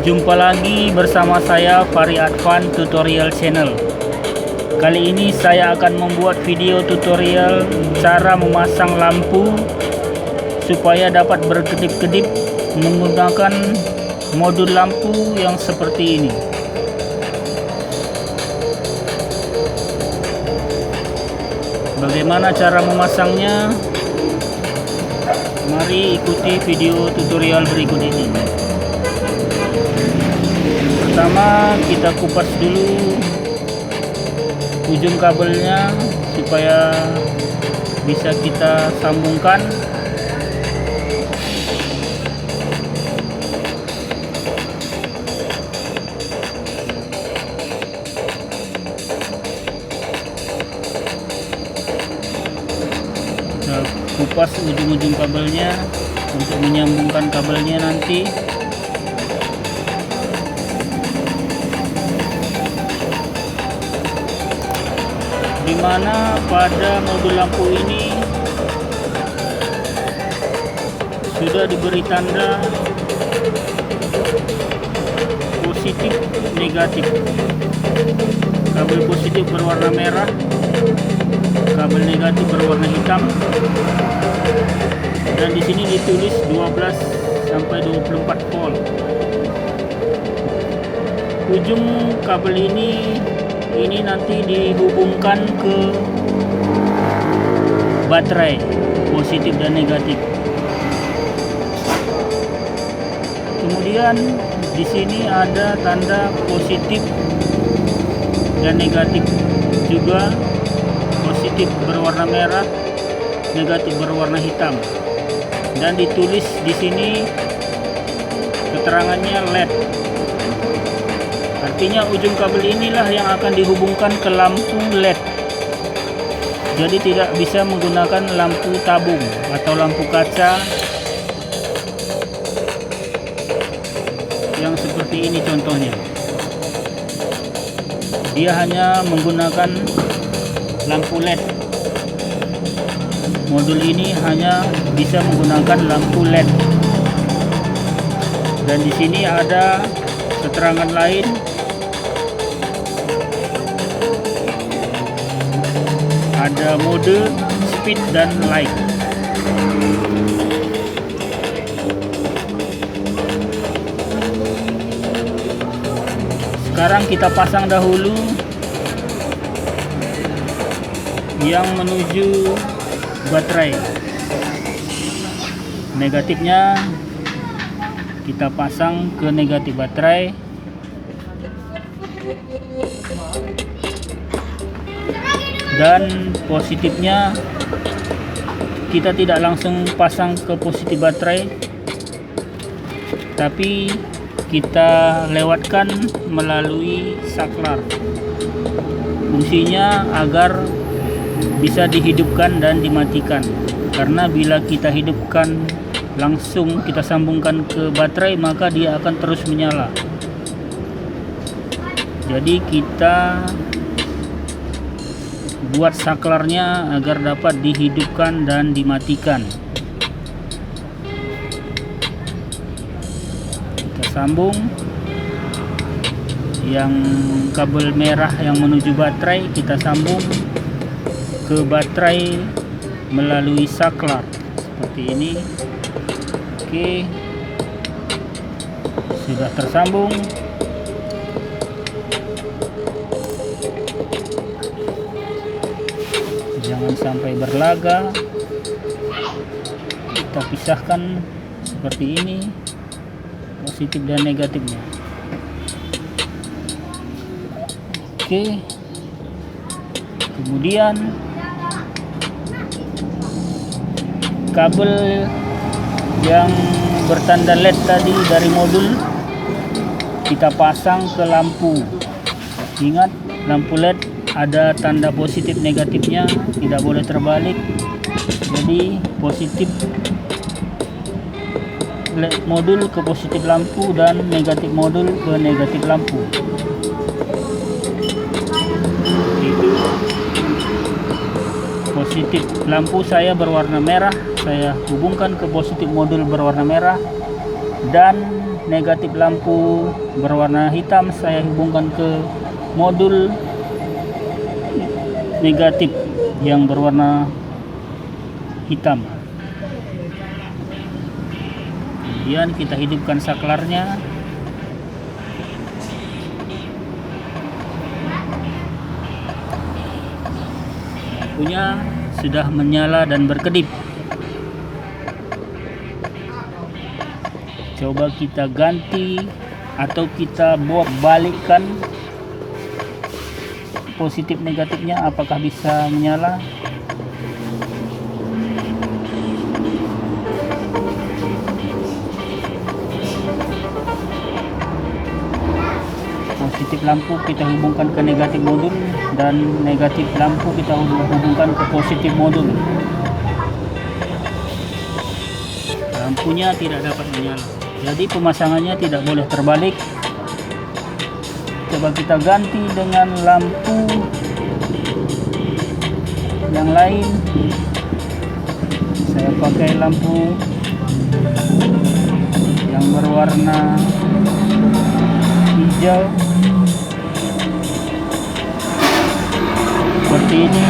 Jumpa lagi bersama saya Fahri Advan Tutorial Channel. Kali ini saya akan membuat video tutorial cara memasang lampu supaya dapat berkedip-kedip menggunakan modul lampu yang seperti ini. Bagaimana cara memasangnya? Mari ikuti video tutorial berikut ini. Pertama, kita kupas dulu ujung kabelnya supaya bisa kita sambungkan. Kita kupas ujung-ujung kabelnya untuk menyambungkan kabelnya nanti. Dimana pada modul lampu ini sudah diberi tanda positif negatif. Kabel positif berwarna merah, kabel negatif berwarna hitam, dan di sini ditulis 12 sampai 24 volt. Ujung kabel ini nanti dihubungkan ke baterai positif dan negatif. Kemudian di sini ada tanda positif dan negatif juga, positif berwarna merah, negatif berwarna hitam, dan ditulis di sini keterangannya LED. Artinya ujung kabel inilah yang akan dihubungkan ke lampu LED. Jadi tidak bisa menggunakan lampu tabung atau lampu kaca yang seperti ini contohnya. Dia hanya menggunakan lampu LED. Modul ini hanya bisa menggunakan lampu LED. Dan di sini ada keterangan lain. Ada mode speed dan light. Sekarang kita pasang dahulu yang menuju baterai. Negatifnya kita pasang ke negatif baterai. Dan positifnya kita tidak langsung pasang ke positif baterai, tapi kita lewatkan melalui saklar. Fungsinya agar bisa dihidupkan dan dimatikan, karena bila kita hidupkan langsung kita sambungkan ke baterai, maka dia akan terus menyala. Jadi kita buat saklarnya agar dapat dihidupkan dan dimatikan. Kita sambung yang kabel merah yang menuju baterai, kita sambung ke baterai melalui saklar seperti ini. Oke, sudah tersambung. Jangan sampai berlaga. Kita pisahkan seperti ini, positif dan negatifnya. Oke. Kemudian kabel yang bertanda LED tadi dari modul kita pasang ke lampu. Ingat, lampu LED ada tanda positif negatifnya, tidak boleh terbalik. Jadi positif modul ke positif lampu dan negatif modul ke negatif lampu. Itu positif lampu saya berwarna merah, saya hubungkan ke positif modul berwarna merah, dan negatif lampu berwarna hitam saya hubungkan ke modul negatif yang berwarna hitam. Kemudian kita hidupkan saklarnya. Lampunya sudah menyala dan berkedip. Coba kita ganti atau kita balikkan positif negatifnya, apakah bisa menyala. Positif lampu kita hubungkan ke negatif modul dan negatif lampu kita hubungkan ke positif modul. Lampunya tidak dapat menyala, jadi pemasangannya tidak boleh terbalik. Coba kita ganti dengan lampu yang lain. Saya pakai lampu yang berwarna hijau seperti ini.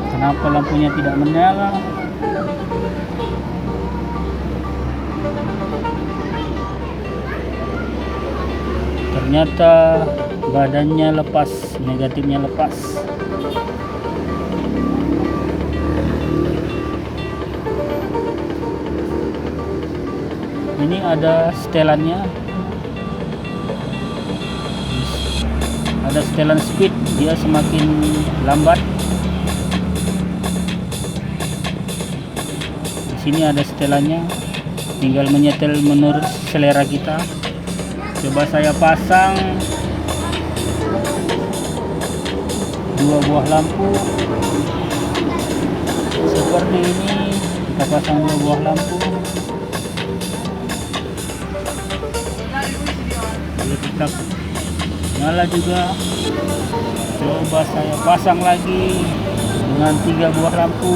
Kenapa lampunya tidak menyala? Ternyata badannya lepas, negatifnya lepas. Ini ada setelannya, ada setelan speed, dia semakin lambat. Di sini ada setelannya, tinggal menyetel menurut selera kita. Coba saya pasang 2 buah lampu seperti ini. Kita pasang 2 buah lampu. Tetap nyala juga. Coba saya pasang lagi dengan 3 buah lampu.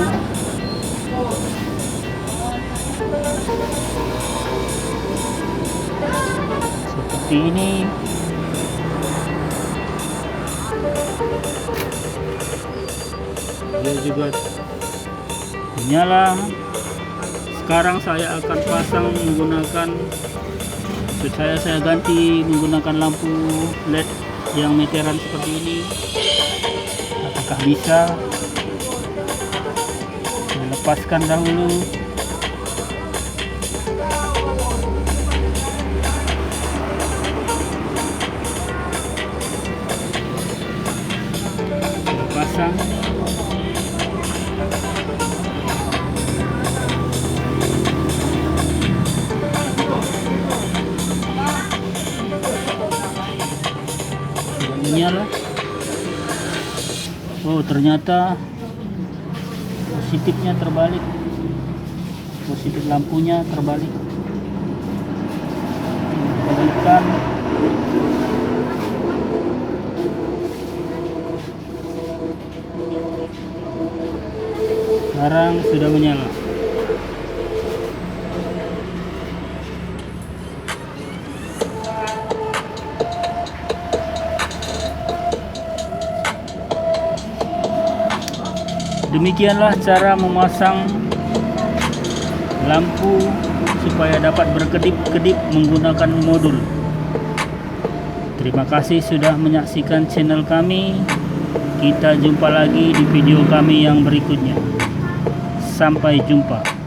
Seperti ini. Dia juga menyala. Sekarang saya akan pasang menggunakan, saya ganti menggunakan lampu LED yang meteran seperti ini. Apakah bisa? Saya lepaskan dahulu. Saya pasang. Nyala. Oh, ternyata positifnya terbalik, positif lampunya terbalik. Balikkan. Sekarang sudah menyala. Demikianlah cara memasang lampu supaya dapat berkedip-kedip menggunakan modul. Terima kasih sudah menyaksikan channel kami. Kita jumpa lagi di video kami yang berikutnya. Sampai jumpa.